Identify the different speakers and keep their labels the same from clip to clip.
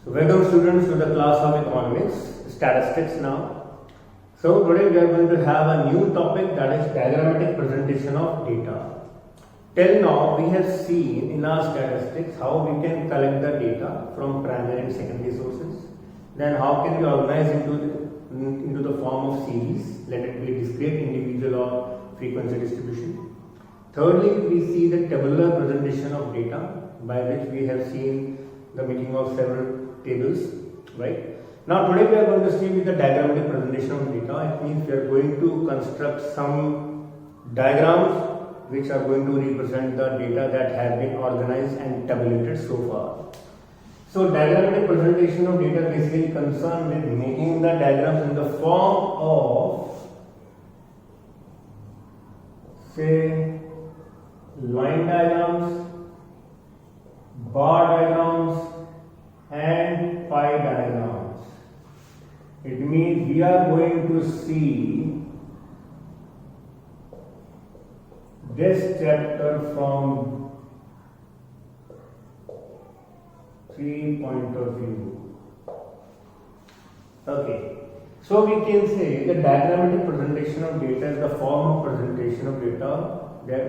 Speaker 1: So welcome students to the class of economics, statistics now. So today we are going to have a new topic, that is diagrammatic presentation of data. Till now we have seen in our statistics how we can collect the data from primary and secondary sources. Then how can we organize into the form of series, let it be discrete, individual or frequency distribution. Thirdly, we see the tabular presentation of data, by which we have seen the making of several tables, right? Now today we are going to see with the diagrammatic presentation of data. It means we are going to construct some diagrams which are going to represent the data that have been organized and tabulated so far. So diagrammatic presentation of data basically concerned with making the diagrams in the form of, say, line diagrams, bar diagrams and pie diagrams. It means we are going to see this chapter from 3 point of view. Okay, so we can say the diagrammatic presentation of data is the form of presentation of data where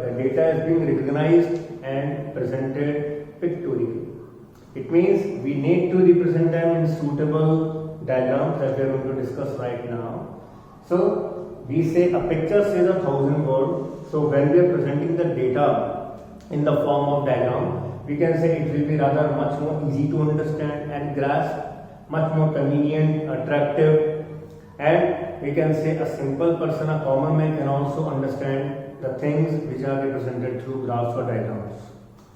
Speaker 1: the data is being recognized and presented pictorially. It means we need to represent them in suitable diagrams that we are going to discuss right now. So we say a picture says 1,000 words. So when we are presenting the data in the form of diagram, we can say it will be rather much more easy to understand and grasp, much more convenient, attractive, and we can say a simple person, a common man can also understand the things which are represented through graphs or diagrams.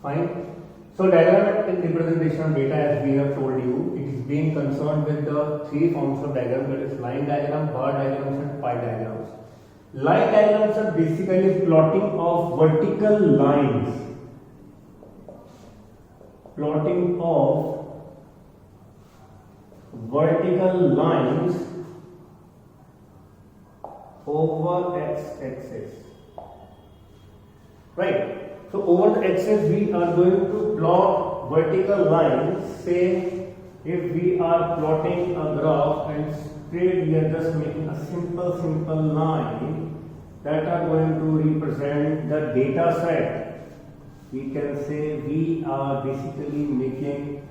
Speaker 1: Fine. So diagrammatic representation of data, as we have told you, it is being concerned with the three forms of diagram, that is line diagram, bar diagrams and pie diagrams. Line diagrams are basically plotting of vertical lines. Plotting of vertical lines over x-axis. Right. So over the axis we are going to plot vertical lines. Say if we are plotting a graph and straight we are just making a simple line that are going to represent the data set. We can say we are basically making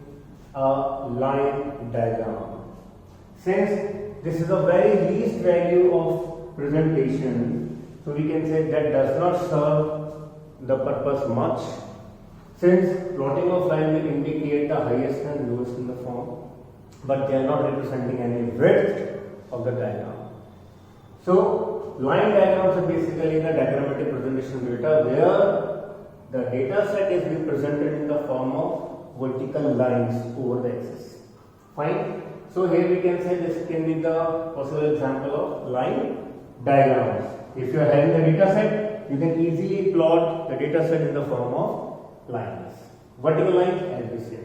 Speaker 1: a line diagram. Since this is a very least value of presentation, so we can say that does not serve the purpose much, since plotting of line will indicate the highest and lowest in the form, but they are not representing any width of the diagram. So line diagrams are basically the diagrammatic presentation of data where the data set is being presented in the form of vertical lines over the axis. Fine. So here we can say this can be the possible example of line diagrams. If you are having the data set, you can easily plot the data set in the form of lines. Vertical lines, as we say.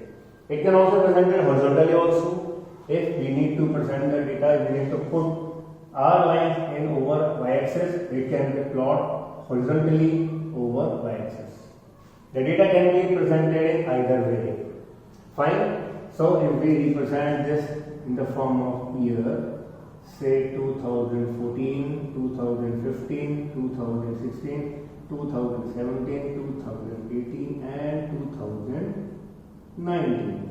Speaker 1: It can also be presented horizontally also. If we need to present the data, we need to put our lines in over y-axis, it can be plot horizontally over y-axis. The data can be presented in either way. Fine. So if we represent this in the form of year, say 2014, 2015, 2016, 2017, 2018 and 2019.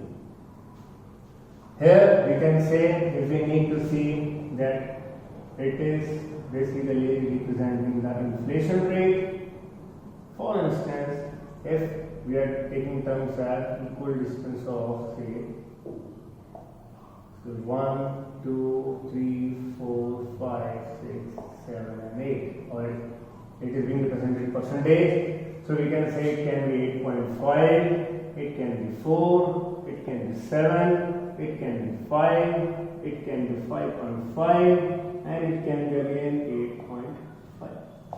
Speaker 1: Here we can say, if we need to see that it is basically representing the inflation rate. For instance, if we are taking terms as equal distance of say 1, 2, 3, 4, 5, 6, 7 and 8, or it is being represented in percentage. So we can say it can be 8.5, it can be 4, it can be 7, it can be 5, it can be 5.5 and it can be again 8.5.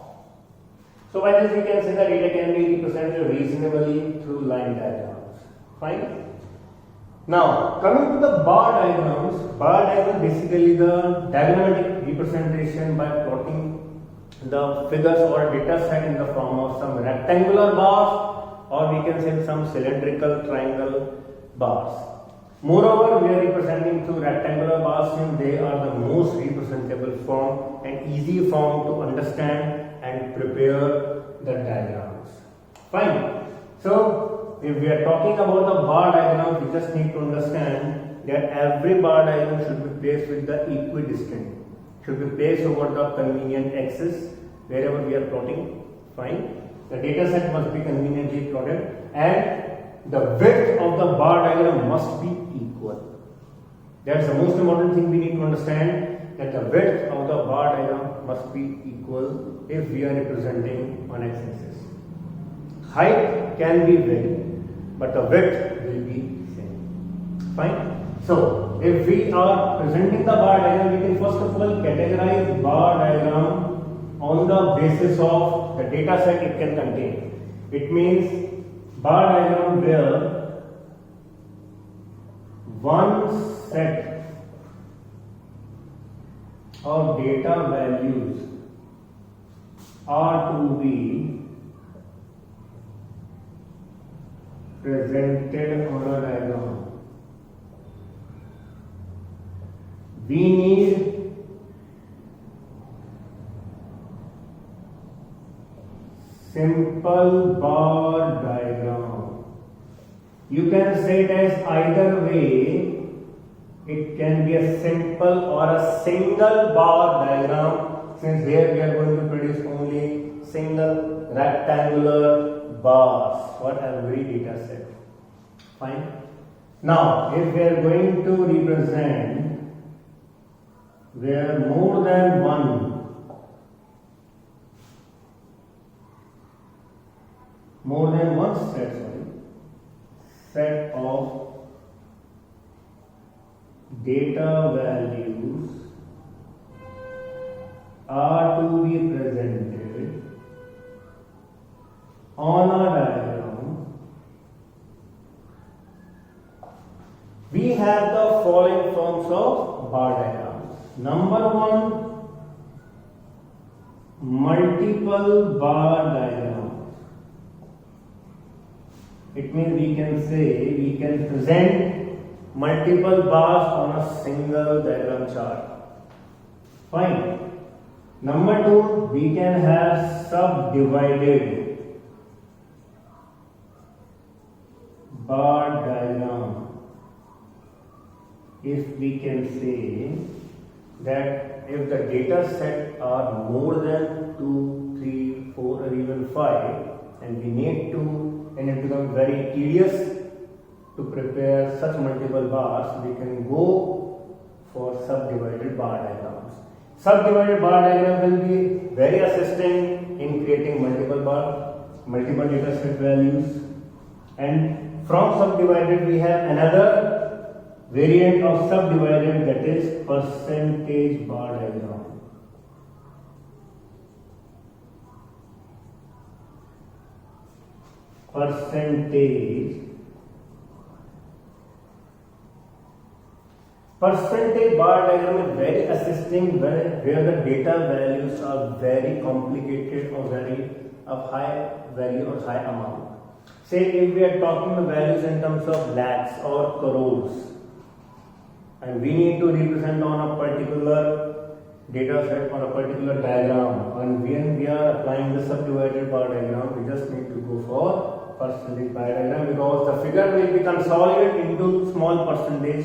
Speaker 1: So by this we can say the data can be represented reasonably through line diagrams. Fine. Now coming to the bar diagram basically the diagrammatic representation by plotting the figures or data set in the form of some rectangular bars, or we can say some cylindrical triangle bars. Moreover, we are representing through rectangular bars since they are the most representable form and easy form to understand and prepare the diagrams. Fine. So, if we are talking about the bar diagram, we just need to understand that every bar diagram should be placed with the equidistant. Should be placed over the convenient axis wherever we are plotting. Fine. The data set must be conveniently plotted and the width of the bar diagram must be equal. That's the most important thing we need to understand, that the width of the bar diagram must be equal if we are representing on x-axis. Height can be varied, but the width will be same. Fine. So, if we are presenting the bar diagram, we can first of all categorize bar diagram on the basis of the data set it can contain. It means bar diagram where one set of data values are to be presented on a diagram. We need simple bar diagram. You can say it as either way. It can be a simple or a single bar diagram, since here we are going to produce only single rectangular bars for every data set. Fine. Now, if we are going to represent where more than one set of data values are to be presented on a diagram, we have the following forms of bar diagrams. Number one, multiple bar diagrams. It means we can say we can present multiple bars on a single diagram chart. Fine. Number two, we can have subdivided bar diagram. If we can say that if the data set are more than 2, 3, 4 or even 5 and we need to, and it becomes very tedious to prepare such multiple bars, we can go for subdivided bar diagrams. Subdivided bar diagram will be very assisting in creating multiple data set values, and from subdivided we have another variant of subdivided, that is percentage bar diagram. Percentage bar diagram is very assisting where the data values are very complicated or very of high value or high amount. Say if we are talking the values in terms of lakhs or crores, and we need to represent on a particular data set or a particular diagram, and when we are applying the subdivided bar diagram, we just need to go for percentage bar diagram, because the figure will be consolidated into small percentage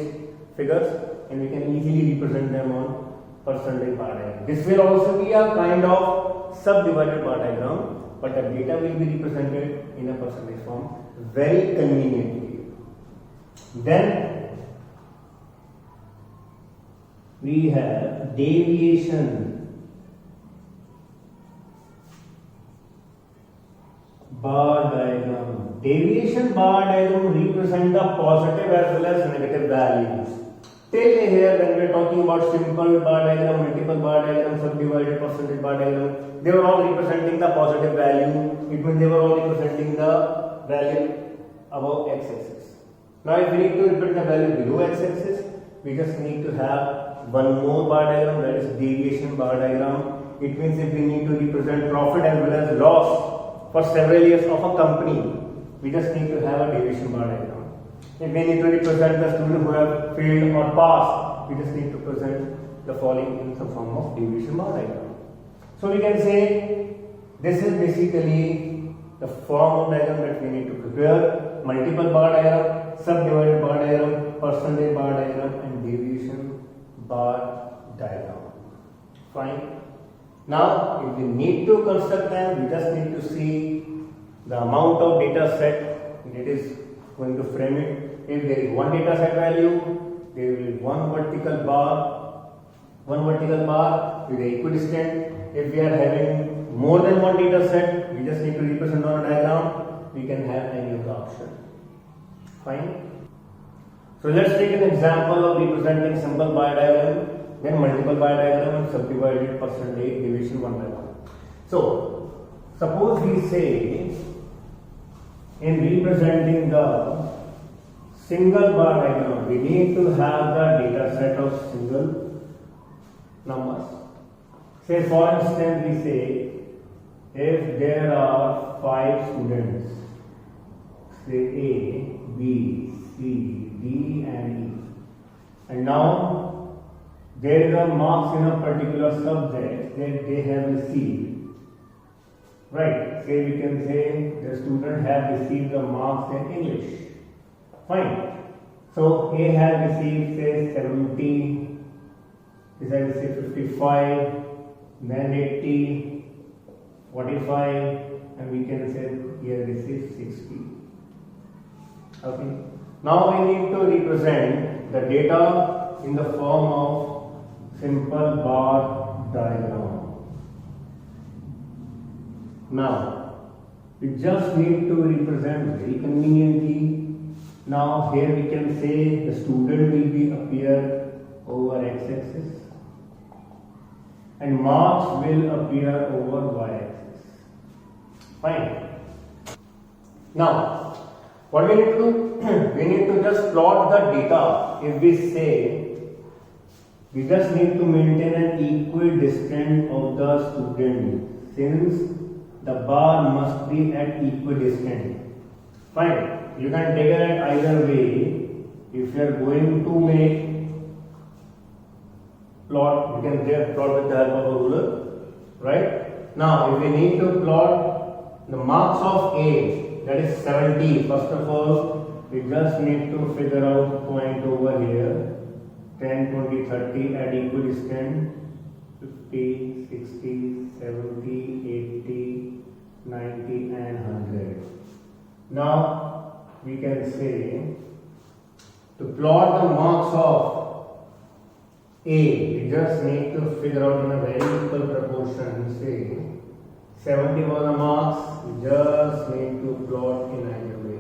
Speaker 1: figures and we can easily represent them on percentage bar diagram. This will also be a kind of subdivided bar diagram, but the data will be represented in a percentage form very conveniently. Then we have deviation bar diagram. Deviation bar diagram represent the positive as well as negative values. Till here, when we are talking about simple bar diagram, multiple bar diagram, subdivided percentage bar diagram, they were all representing the positive value. It means they were all representing the value above x-axis. Now, if we need to represent the value below x-axis, we just need to have one more bar diagram, that is deviation bar diagram. It means if we need to represent profit as well as loss for several years of a company, we just need to have a deviation bar diagram. If we need to represent the student who have failed or passed, we just need to present the following in some form of deviation bar diagram. So we can say this is basically the form of diagram that we need to prepare: multiple bar diagram, subdivided bar diagram, percentage bar diagram, and deviation bar diagram. Fine. Now, if we need to construct them, we just need to see the amount of data set that is going to frame it. If there is one data set value, there will be one vertical bar with equidistant. If we are having more than one data set, we just need to represent on a diagram. We can have any of the option. Fine. So let's take an example of representing simple bar diagram, then multiple bar diagram, and subdivided percentage division one by one. So suppose we say in representing the single bar diagram, we need to have the data set of single numbers. Say for instance, we say if there are 5 students, say A, B, C, D and E, and now there is a marks in a particular subject that they have received, right? Say we can say the student have received the marks in English. Fine. So A has received say 70, this has received 55, then 80, 45, and we can say he has received 60. Okay. Now we need to represent the data in the form of simple bar diagram. Now we just need to represent very conveniently. Now here we can say the student will be appear over x-axis and marks will appear over y-axis. Fine. Now what we need to do? We need to just plot the data. If we say we just need to maintain an equidistant of the student, since the bar must be at equidistant. Fine. You can take it either way. If you are going to make plot, you can plot with the help of a ruler, right? Now, if we need to plot the marks of A, that is 70. First of all, we just need to figure out point over here, 10, 20, 30 at equidistant, 50, 60, 70, 80, 90 and 100. Now, we can say to plot the marks of A, we just need to figure out in a very equal proportion. Say 70 was the marks, we just need to plot in either way.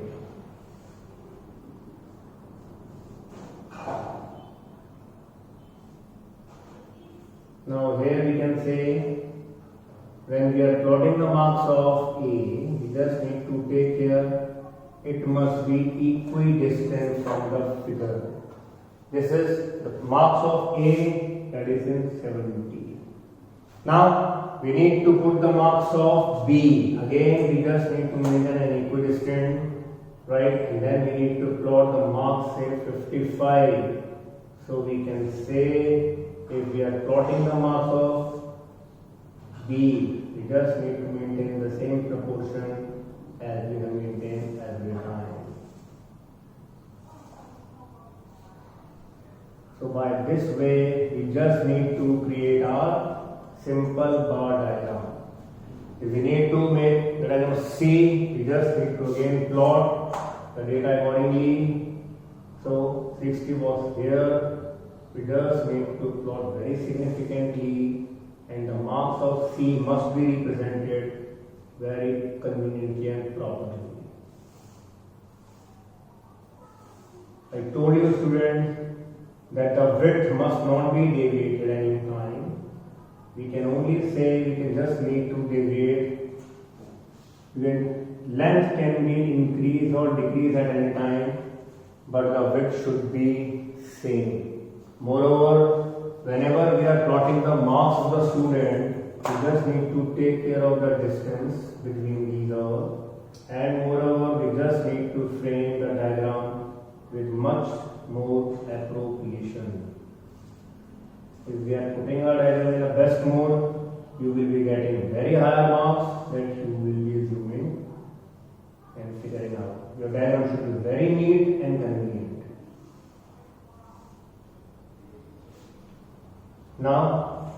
Speaker 1: Now here we can say when we are plotting the marks of A, we just need to take care it must be equidistant from the figure. This is the marks of A, that is in 70. Now we need to put the marks of B. Again we just need to maintain an equidistant, right? And then we need to plot the marks say 55. So we can say if we are plotting the marks of B, we just need to maintain the same proportion as we have maintained every time. So by this way, we just need to create our simple bar diagram. If we need to make the diagram C, we just need to again plot the data accordingly. So 60 was here. We just need to plot very significantly, and the marks of C must be represented very conveniently and properly. I told you students that the width must not be deviated any time. We can only say we can just need to deviate. When length can be increased or decreased at any time, but the width should be same. Moreover, whenever we are plotting the marks of the student, we just need to take care of the distance between these all, and moreover we just need to frame the diagram with much more appropriation. If we are putting our diagram in the best mode, you will be getting very high marks that you will be assuming and figuring out. Your diagram should be very neat and convenient. Now,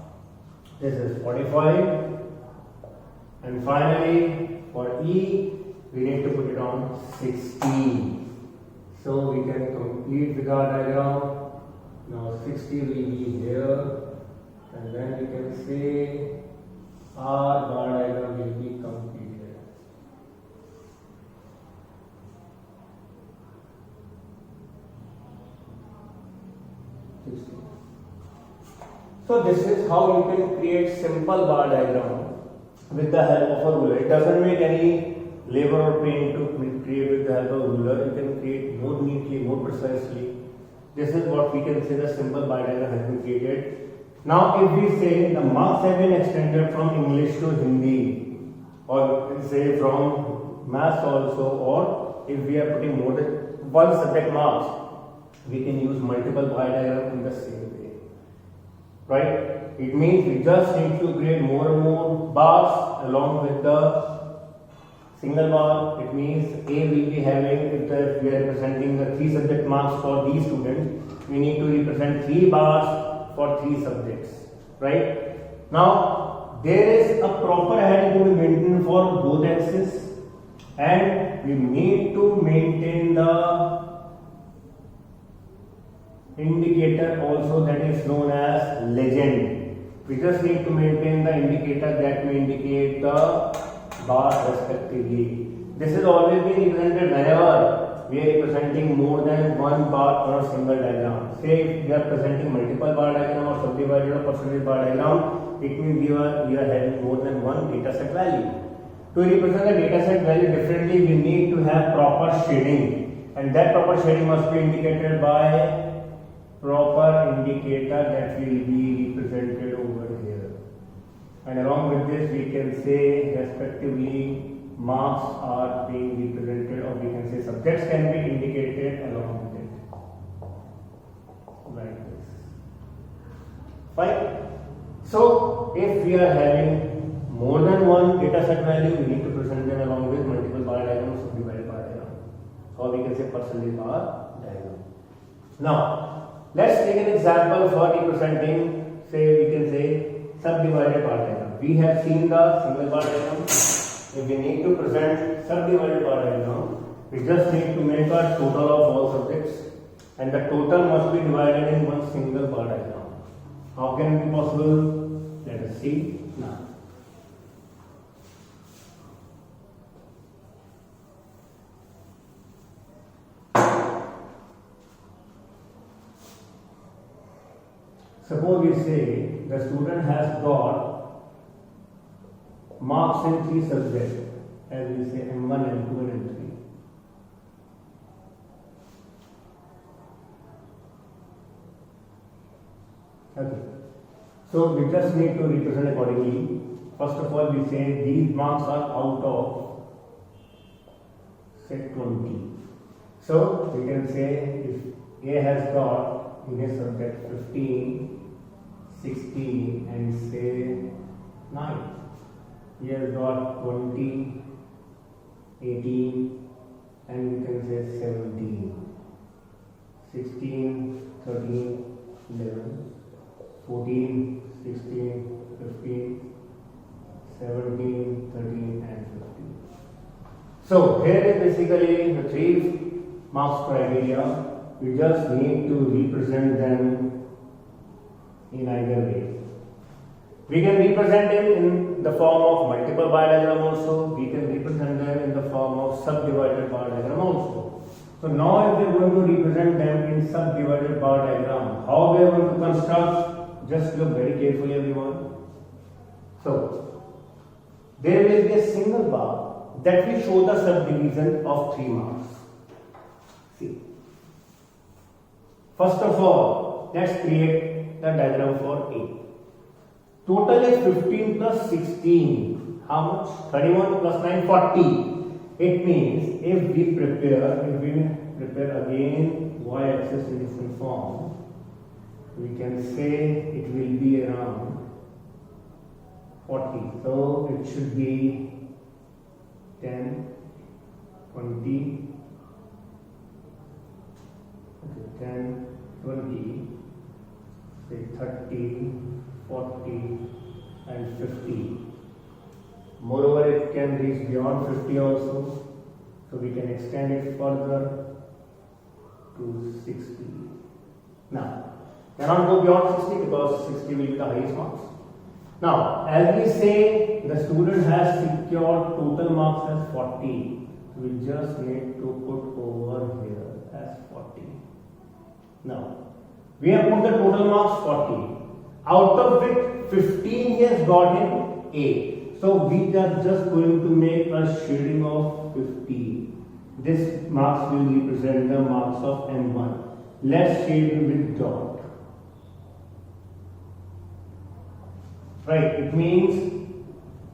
Speaker 1: this is 45, and finally for E, we need to put it on 60. So we can complete with our diagram. Now 60 will be here, and then we can say our bar diagram will be completed. So this is how you can create simple bar diagram with the help of a ruler. It doesn't make any labor or pain to create with the help of a ruler. You can create more neatly, more precisely. This is what we can say the simple bar diagram has been created. Now if we say the marks have been extended from English to Hindi, or say from maths also, or if we are putting more than one subject marks, we can use multiple bar diagram in the same way. Right? It means we just need to create more and more bars along with the single bar. It means A will be having, if we are representing the 3 subject marks for these students, we need to represent 3 bars for 3 subjects. Right? Now, there is a proper heading to be maintained for both axes, and we need to maintain the indicator also, that is known as legend. We just need to maintain the indicator that may indicate the bar respectively. This is always been represented whenever we are representing more than one bar on a single diagram. Say if we are presenting multiple bar diagram or subdivided or percentage bar diagram, it means we are having more than one data set value. To represent the data set value differently, we need to have proper shading, and that proper shading must be indicated by proper indicator that will be represented over here. And along with this, we can say respectively marks are being represented, or we can say subjects can be indicated along with it, like this. Fine. So if we are having more than one data set value, we need to present them along with multiple bar diagrams, subdivided bar diagram, or we can say percentage bar diagram. Now let's take an example for representing, say we can say subdivided bar diagram. We have seen the single bar diagram. If we need to present subdivided bar diagram, we just need to make a total of all subjects, and the total must be divided in one single bar diagram. How can it be possible? Let us see now. Suppose we say the student has got marks in 3 subjects, as we say M1, M2 and M3. Okay. So we just need to represent accordingly. First of all, we say these marks are out of say 20. So we can say if A has got in his subject 15, 16 and say 9. He has got 20, 18 and we can say 17, 16, 13, 11, 14, 16, 15, 17, 13 and 15. So here is basically the 3 marks criteria. We just need to represent them in either way. We can represent them in the form of multiple bar diagram also. We can represent them in the form of subdivided bar diagram also. So now if we are going to represent them in subdivided bar diagram, how we are going to construct? Just look very carefully everyone. So there will be a single bar that will show the subdivision of 3 marks. See. First of all, let's create the diagram for A. Total is 15 plus 16. How much? 31 plus 9, 40. It means if we prepare again y-axis in different form, we can say it will be around 40. So it should be 10, 20, okay, 10, 20, say 30, 40 and 50. Moreover, it can reach beyond 50 also. So we can extend it further to 60. Now, cannot go beyond 60 because 60 will be the highest marks. Now, as we say, the student has secured total marks as 40. We just need to put over here as 40. Now, we have put the total marks 40. Out of it, 15 he has got in A. So we are just going to make a shading of 50. This marks will represent the marks of M1. Let's shade it with dot. Right, it means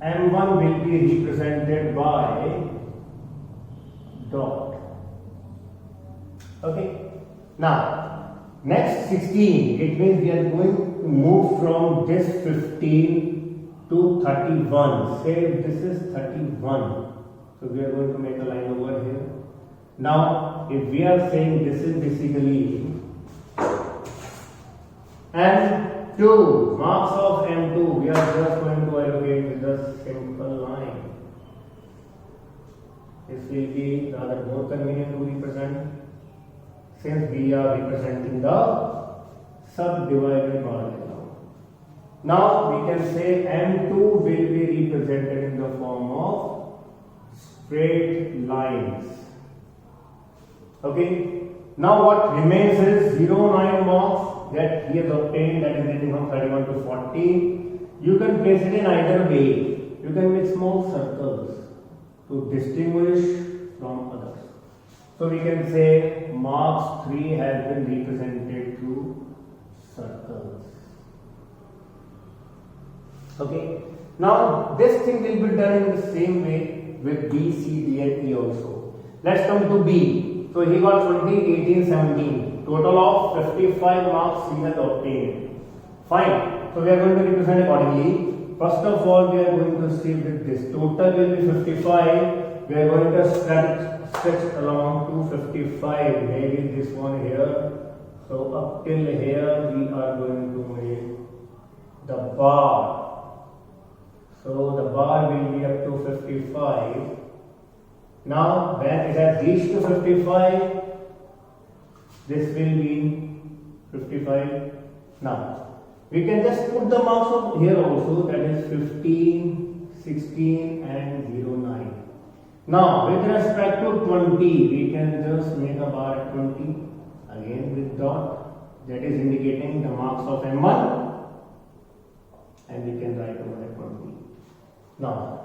Speaker 1: M1 will be represented by dot. Okay. Now, next 16, it means we are going to move from this 15 to 31. Say this is 31. So we are going to make a line over here. Now, if we are saying this is basically M2, marks of M2, we are just going to allocate with a simple line. This will be rather more convenient to represent since we are representing the subdivided bar diagram. Now we can say M2 will be represented in the form of straight lines. Okay. Now what remains is 0.9 marks that he has obtained, that is getting from 31 to 40. You can place it in either way. You can make small circles to distinguish from others. So we can say marks 3 has been represented through circles. Okay. Now this thing will be done in the same way with B, C, D and E also. Let's come to B. So he got 20, 18, 17. Total of 55 marks he has obtained. Fine. So we are going to represent accordingly. First of all, we are going to see with this. Total will be 55. We are going to stretch along to 55. Maybe this one here. So up till here we are going to make the bar. So the bar will be up to 55. Now when it has reached to 55, this will be 55. Now we can just put the marks of here also, that is 15, 16 and 09. Now with respect to 20, we can just make a bar at 20 again with dot, that is indicating the marks of M1, and we can write over at 20. Now,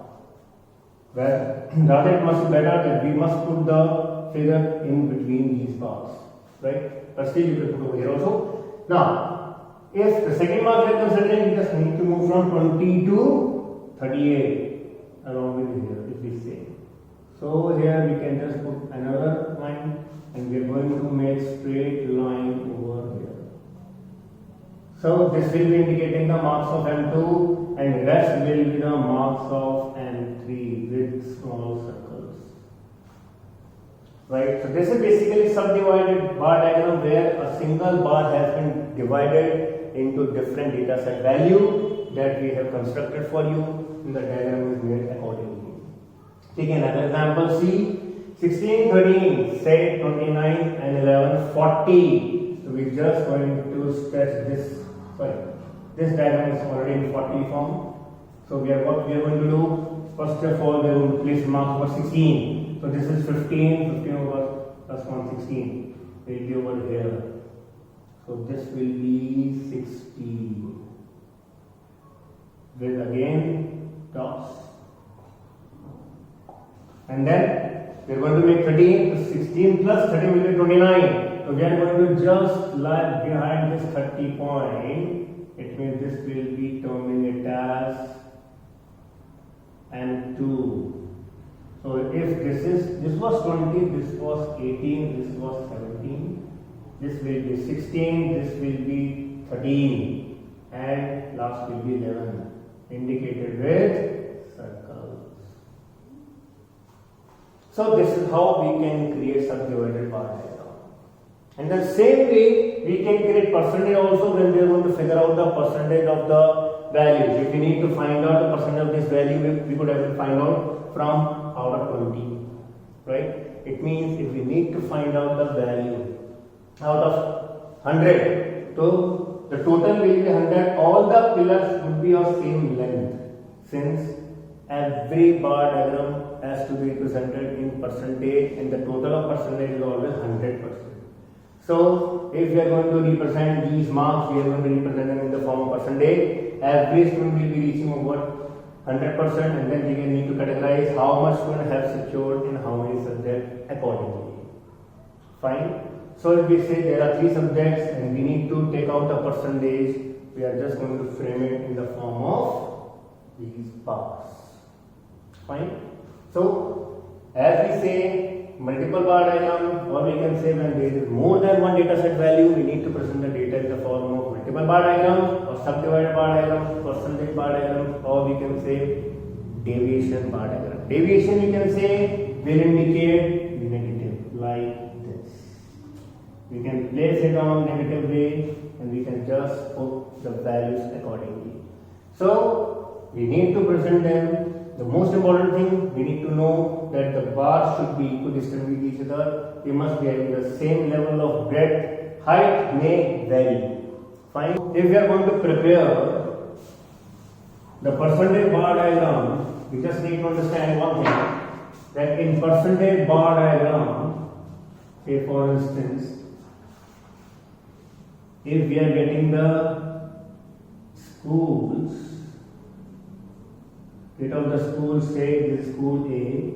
Speaker 1: well, rather it must be better that we must put the figure in between these bars, right? But still you can put over here also. Now, if the second mark we are considering, we just need to move from 20 to 38 along with here, if we say. So here we can just put another line and we are going to make straight line over here. So this will be indicating the marks of M2 and rest will be the marks of M3 with small circles. Right, so this is basically subdivided bar diagram where a single bar has been divided into different data set value that we have constructed for you, and the diagram is made accordingly. Take another example, see 16, 13, say 29 and 11, 40. So we are just going to sketch this. This diagram is already in 40 form. So what we are going to do, first of all we are going to place mark over 16. So this is 15 over plus 1, 16 will be over here. So this will be 60 with again dots. And then we are going to make 13, so 16 plus 13 will be 29. So we are going to just lie behind this 30 point. It means this will be terminated as M2. So if this was 20, this was 18, this was 17, this will be 16, this will be 13, and last will be 11, indicated with circles. So this is how we can create subdivided bar diagram. And the same way we can create percentage also when we are going to figure out the percentage of the values. If we need to find out the percentage of this value, we could have to find out from out of 20, right? It means if we need to find out the value out of 100, so the total will be 100, all the pillars would be of same length, since every bar diagram has to be represented in percentage and the total of percentage is always 100%. So if we are going to represent these marks, we are going to represent them in the form of percentage. Every student will be reaching over 100%, and then we need to categorize how much student have secured in how many subjects accordingly. Fine. So if we say there are 3 subjects and we need to take out the percentage, we are just going to frame it in the form of these bars. Fine. So as we say multiple bar diagram, or we can say when there is more than one data set value, we need to present the data in the form of multiple bar diagrams or subdivided bar diagrams, percentage bar diagrams, or we can say deviation bar diagram. Deviation we can say will indicate negative like this. We can place it on negative way and we can just put the values accordingly. So we need to present them. The most important thing, we need to know that the bars should be equidistant with each other. They must be having the same level of breadth. Height may vary. Fine. If we are going to prepare the percentage bar diagram, we just need to understand one thing, that in percentage bar diagram, say for instance, if we are getting the schools, get of the schools, say this is school A,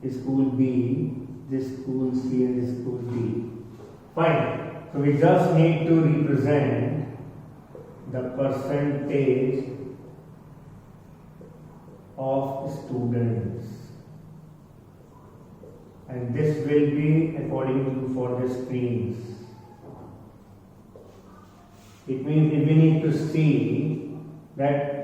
Speaker 1: this school B, this school C, and this school D. Fine. So we just need to represent the percentage of students, and this will be according to for the streams. It means if we need to see that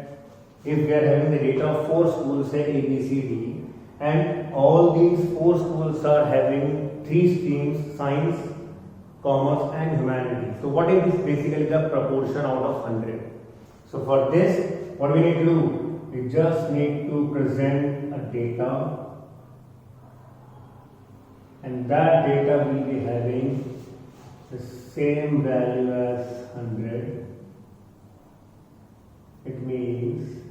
Speaker 1: if we are having the data of 4 schools, say A, B, C, D, and all these 4 schools are having 3 streams, science, commerce and humanities. So what is basically the proportion out of 100? So for this, what we need to do? We just need to present a data, and that data will be having the same value as 100. It means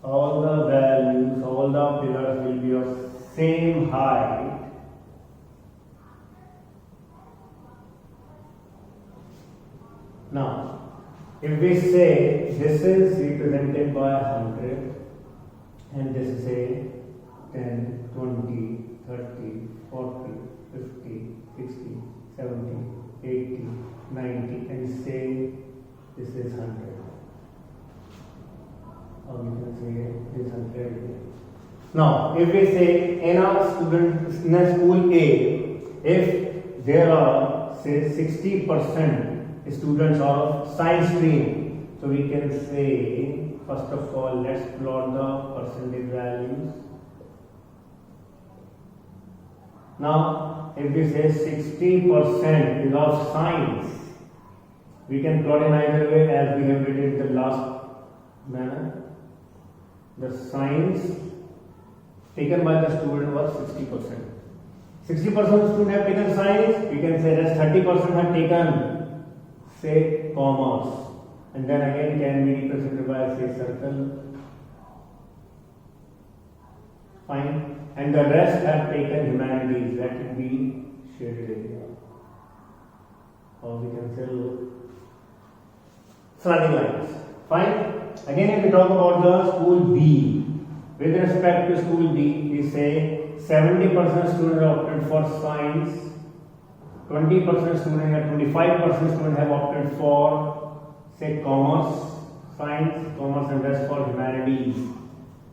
Speaker 1: all the values, all the pillars will be of same height. Now, if we say this is represented by 100 and this is say 10, 20, 30, 40, 50, 60, 70, 80, 90 and say this is 100. Or we can say this 100. Now, if we say in a school A, if there are say 60% students are of science stream, so we can say first of all let's plot the percentage values. Now, if we say 60% is of science, we can plot in either way as we have written in the last manner. The science taken by the student was 60%. 60% of students have taken science, we can say that 30% have taken say commerce, and then again can be represented by say circle. Fine. And the rest have taken humanities, that will be shaded area, or we can say slanting lines. Fine. Again, if we talk about the school B, with respect to school B, we say 70% students opted for science, 20% students and 25% students have opted for say commerce, science, commerce and rest for humanities.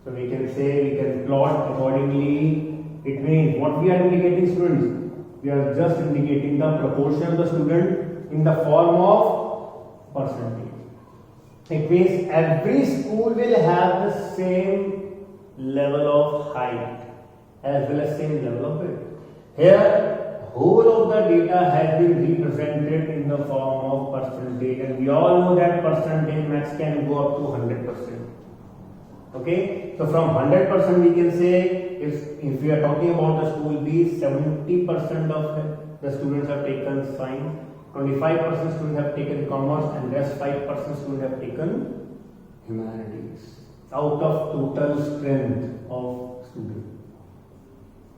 Speaker 1: So So we can say we can plot accordingly. It means what we are indicating, students? We are just indicating the proportion of the student in the form of percentage. It means every school will have the same level of height as well as same level of width. Here, whole of the data has been represented in the form of percentage, and we all know that percentage max can go up to 100%. Okay, so from 100% we can say if we are talking about the school B, 70% of the students have taken science, 25% students have taken commerce, and rest 5% students have taken humanities out of total strength of students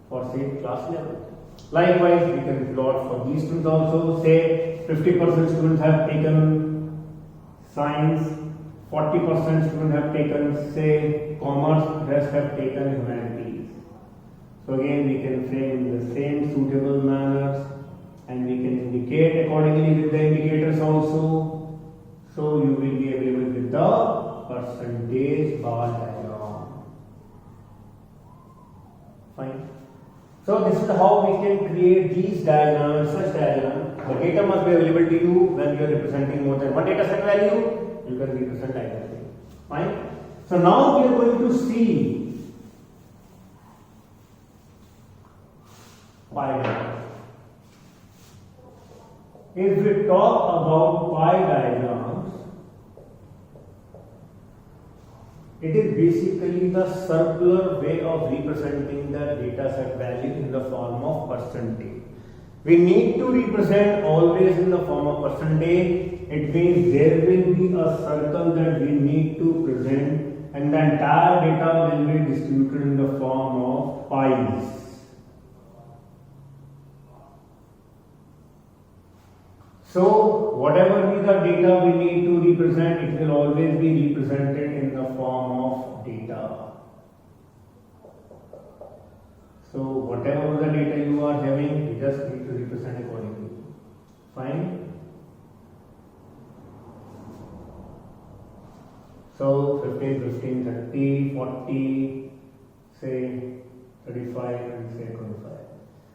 Speaker 1: for say class level. Likewise, we can plot for these students also. Say 50% students have taken science, 40% students have taken say commerce, rest have taken humanities. So again, we can frame in the same suitable manners, and we can indicate accordingly with the indicators also. So you will be available with the percentage bar diagram. Fine. So this is how we can create these diagrams, such diagrams. The data must be available to you when you are representing more than one data set value. You can represent either thing. Fine. So now we are going to see pie diagram. If we talk about pie diagrams, it is basically the circular way of representing the data set value in the form of percentage. We need to represent always in the form of percentage. It means there will be a circle that we need to present, and the entire data will be distributed in the form of pies. So whatever be the data we need to represent, it will always be represented in the form of data. So whatever the data you are having, you just need to represent accordingly. Fine. So 15, 15, 30, 40, say 35 and say 25.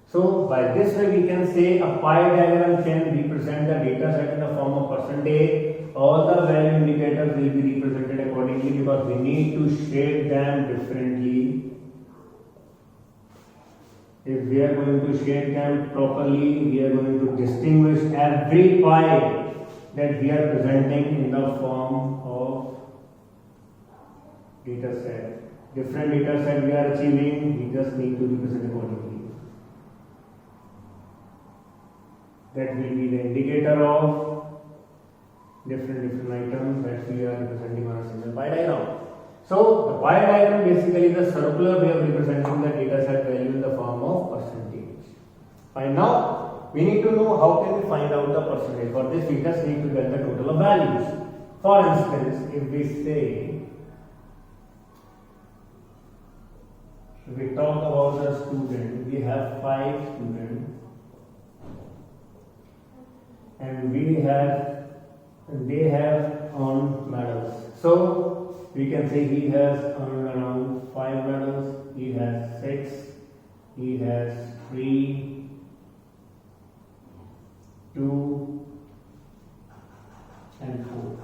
Speaker 1: So by this way we can say a pie diagram can represent the data set in the form of percentage. All the value indicators will be represented accordingly because we need to shade them differently. If we are going to shade them properly, we are going to distinguish every pie that we are presenting in the form of data set. Different data set we are achieving, we just need to represent accordingly. That will be the indicator of different items that we are representing on a single pie diagram. So the pie diagram basically is a circular way of representing the data set value in the form of percentage. Fine. Now we need to know how can we find out the percentage. For this we just need to get the total of values. For instance, if we say, if we talk about the student, we have 5 students. And they have earned medals. So we can say he has earned around 5 medals, he has 6, he has 3, 2 and 4.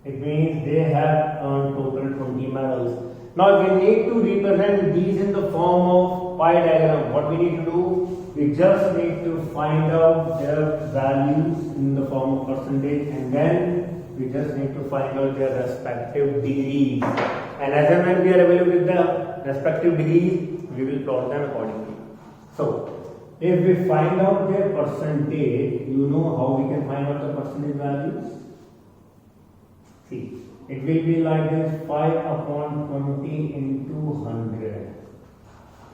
Speaker 1: It means they have earned total 20 medals. Now we need to represent these in the form of pie diagram. What we need to do? We just need to find out their values in the form of percentage, and then we just need to find out their respective degrees. And as and when we are available with the respective degrees, we will plot them accordingly. So, if we find out their percentage, you know how we can find out the percentage values? See, it will be like this 5 upon 20 into 100.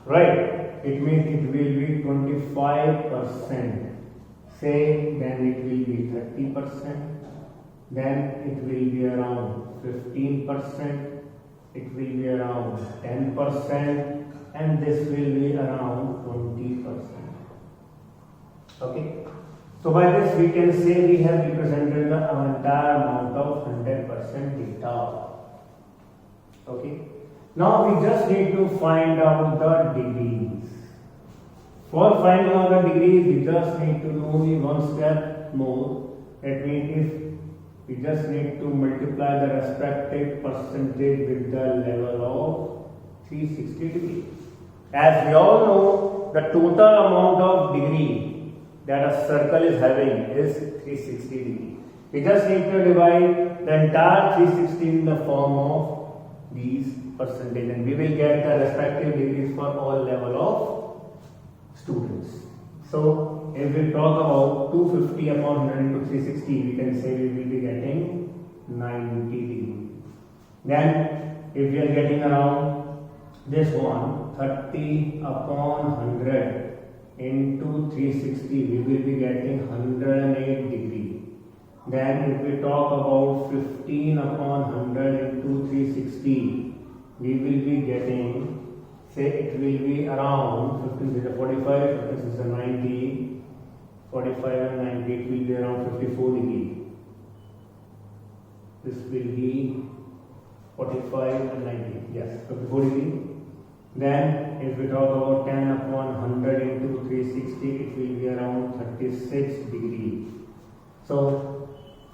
Speaker 1: Right? It means it will be 25%. Say, then it will be 30%. Then it will be around 15%. It will be around 10%. And this will be around 20%. Okay? So by this we can say we have represented the entire amount of 100% data. Okay? Now we just need to find out the degrees. For finding out the degrees, we just need to do only one step more. That means if we just need to multiply the respective percentage with the level of 360 degrees. As we all know, the total amount of degree that a circle is having is 360 degrees. We just need to divide the entire 360 in the form of these percentage, and we will get the respective degrees for all level of students. So if we talk about 250 upon 100 into 360, we can say we will be getting 90 degrees. Then if we are getting around this one, 30 upon 100 into 360, we will be getting 108 degrees. Then if we talk about 15 upon 100 into 360, we will be getting, say it will be around 15 is a 45, 15 is a 90, 45 and 90, it will be around 54 degrees. This will be 45 and 90, yes, 54 degrees. Then if we talk about 10 upon 100 into 360, it will be around 36 degrees. So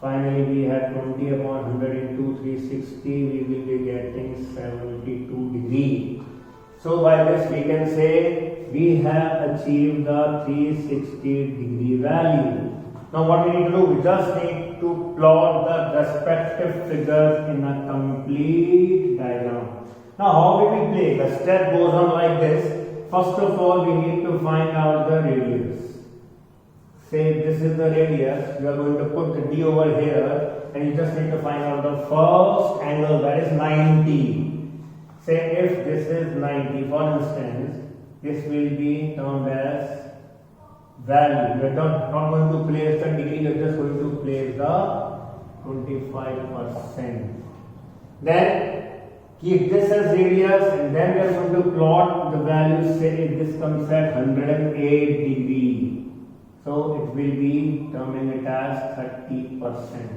Speaker 1: finally we have 20 upon 100 into 360, we will be getting 72 degrees. So by this we can say we have achieved the 360 degree value. Now what we need to do, we just need to plot the respective figures in a complete diagram. Now how will we play? The step goes on like this. First of all, we need to find out the radius. Say this is the radius, we are going to put the d over here, and you just need to find out the first angle, that is 90. Say if this is 90, for instance, this will be termed as value. We are not going to place the degree, we are just going to place the 25%. Then keep this as radius, and then we are going to plot the value. Say if this comes at 108 degree, so it will be terming it as 30%.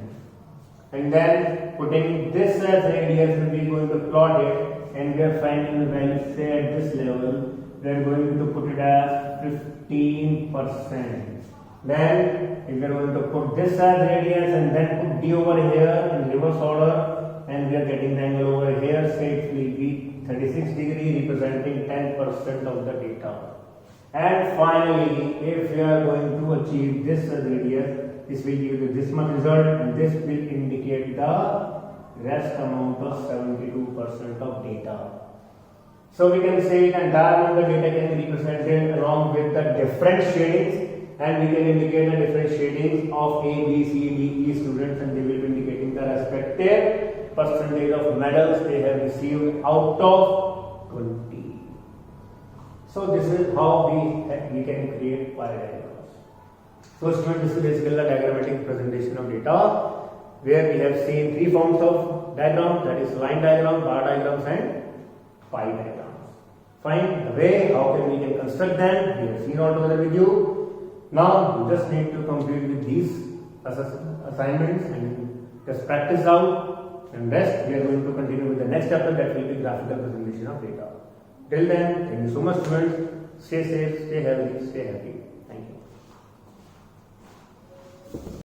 Speaker 1: And then putting this as radius, we are going to plot it, and we are finding the value. Say at this level, we are going to put it as 15%. Then if we are going to put this as radius and then put d over here in reverse order, and we are getting the angle over here, say it will be 36 degree, representing 10% of the data. And finally, if we are going to achieve this as radius, this will give you this much result, and this will indicate the rest amount of 72% of data. So we can say the entire amount of data can be represented along with the different shadings, and we can indicate the different shadings of A, B, C, D, E students, and they will be indicating the respective percentage of medals they have received out of 20. So this is how we can create pie diagrams. So students, this is basically the diagrammatic presentation of data, where we have seen three forms of diagram, that is line diagram, bar diagrams and pie diagrams. Find the way how we can construct them. We have seen all together with you. Now you just need to complete with these assignments and just practice out, and rest we are going to continue with the next chapter, that will be graphical presentation of data. Till then, thank you so much students. Stay safe, stay healthy, stay happy. Thank you.